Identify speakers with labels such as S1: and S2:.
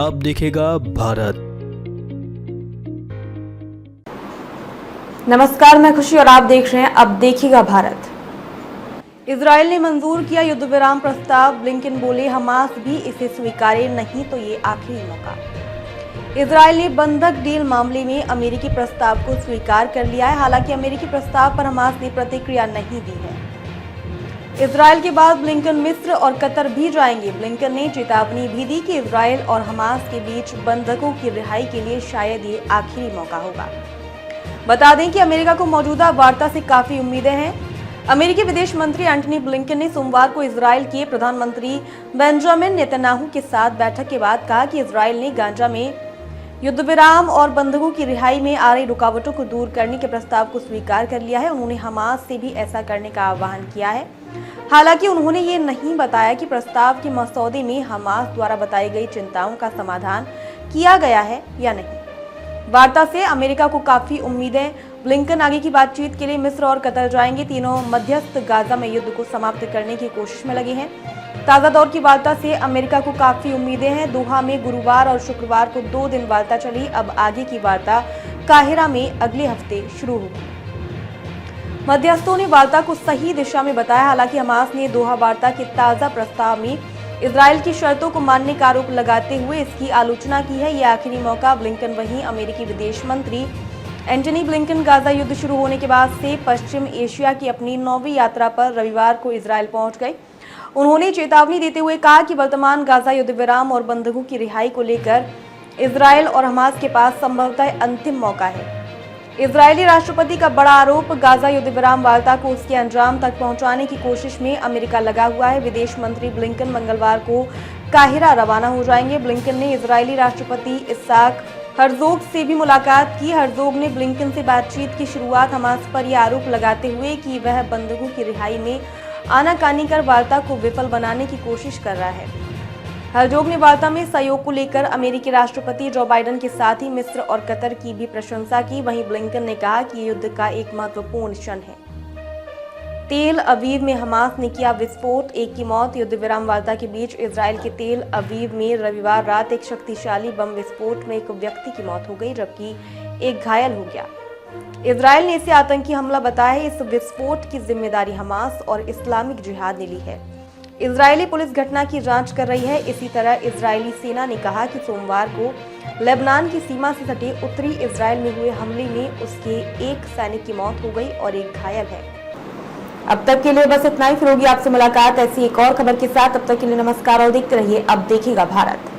S1: अब देखेगा भारत।
S2: नमस्कार, मैं खुशी और आप देख रहे हैं अब देखेगा भारत। इजराइल ने मंजूर किया युद्ध विराम प्रस्ताव। ब्लिंकन बोले हमास भी इसे स्वीकारे नहीं तो ये आखिरी मौका। इजराइल ने बंधक डील मामले में अमेरिकी प्रस्ताव को स्वीकार कर लिया है। हालांकि अमेरिकी प्रस्ताव पर हमास ने प्रतिक्रिया नहीं दी है। इजराइल के बाद ब्लिंकन मिस्र और कतर भी जाएंगे। ब्लिंकन ने चेतावनी भी दी कि इजराइल और हमास के बीच बंधकों की रिहाई के लिए शायद ये आखिरी मौका होगा। बता दें कि अमेरिका को मौजूदा वार्ता से काफी उम्मीदें हैं। अमेरिकी विदेश मंत्री एंटनी ब्लिंकन ने सोमवार को इजराइल के प्रधानमंत्री बेंजामिन नेतन्याहू के साथ बैठक के बाद कहा कि इजराइल ने गाजा में युद्ध विराम और बंधकों की रिहाई में आ रही रुकावटों को दूर करने के प्रस्ताव को स्वीकार कर लिया है। उन्होंने हमास से भी ऐसा करने का आह्वान किया है। हालांकि उन्होंने ये नहीं बताया कि प्रस्ताव के मसौदे में हमास द्वारा बताई गई चिंताओं का समाधान किया गया है या नहीं। वार्ता से अमेरिका को काफी उम्मीदें। ब्लिंकन आगे की बातचीत के लिए मिस्र और कतर जाएंगे। तीनों मध्यस्थ गाजा में युद्ध को समाप्त करने की कोशिश में लगे हैं। ताजा दौर की वार्ता से अमेरिका को काफी उम्मीदें हैं। दोहा में गुरुवार और शुक्रवार को 2 दिन वार्ता चली। अब आगे की वार्ता काहिरा में अगले हफ्ते शुरू होगी। मध्यस्थों ने वार्ता को सही दिशा में बताया। हालांकि हमास ने दोहा वार्ता के ताजा प्रस्ताव में इजराइल की शर्तों को मानने का आरोप लगाते हुए इसकी आलोचना की है। यह आखिरी मौका। ब्लिंकन वहीं अमेरिकी विदेश मंत्री एंटनी ब्लिंकन गाजा युद्ध शुरू होने के बाद से पश्चिम एशिया की अपनी 9वीं यात्रा पर रविवार को इजराइल पहुंच गए। उन्होंने चेतावनी देते हुए कहा कि वर्तमान गाजा युद्ध विराम और बंधकों की रिहाई को लेकर इजराइल और हमास के पास संभवतः अंतिम मौका है। इजरायली राष्ट्रपति का बड़ा आरोप, गाजा युद्ध विराम वार्ता को उसके अंजाम तक पहुंचाने की कोशिश में अमेरिका लगा हुआ है। विदेश मंत्री ब्लिंकन मंगलवार को काहिरा रवाना हो जाएंगे। ब्लिंकन ने इजरायली राष्ट्रपति इसाक हर्जोग से भी मुलाकात की। हर्जोग ने ब्लिंकन से बातचीत की शुरुआत हमास पर यह आरोप लगाते हुए कि वह बंधकों की रिहाई में आनाकानी कर वार्ता को विफल बनाने की कोशिश कर रहा है। हर्जोग ने वार्ता में सहयोग को लेकर अमेरिकी राष्ट्रपति जो बाइडेन के साथ ही मिस्र और कतर की भी प्रशंसा की। वहीं ब्लिंकन ने कहा कि युद्ध का एक महत्वपूर्ण क्षण है। तेल अवीव में हमास ने किया विस्फोट, 1 की मौत। युद्ध विराम वार्ता के बीच इजराइल के तेल अवीव में रविवार रात एक शक्तिशाली बम विस्फोट में एक व्यक्ति की मौत हो गई जबकि एक घायल हो गया। इजराइल ने इसे आतंकी हमला बताया है। इस विस्फोट की जिम्मेदारी हमास और इस्लामिक जिहाद ने ली है। इजरायली पुलिस घटना की जांच कर रही है। इसी तरह इजरायली सेना ने कहा कि सोमवार को लेबनान की सीमा से सटे उत्तरी इजराइल में हुए हमले में उसके एक सैनिक की मौत हो गई और एक घायल है। अब तक के लिए बस इतना ही। फिर होगी आपसे मुलाकात ऐसी एक और खबर के साथ। तब तक के लिए नमस्कार और देखते रहिए अब देखेगा भारत।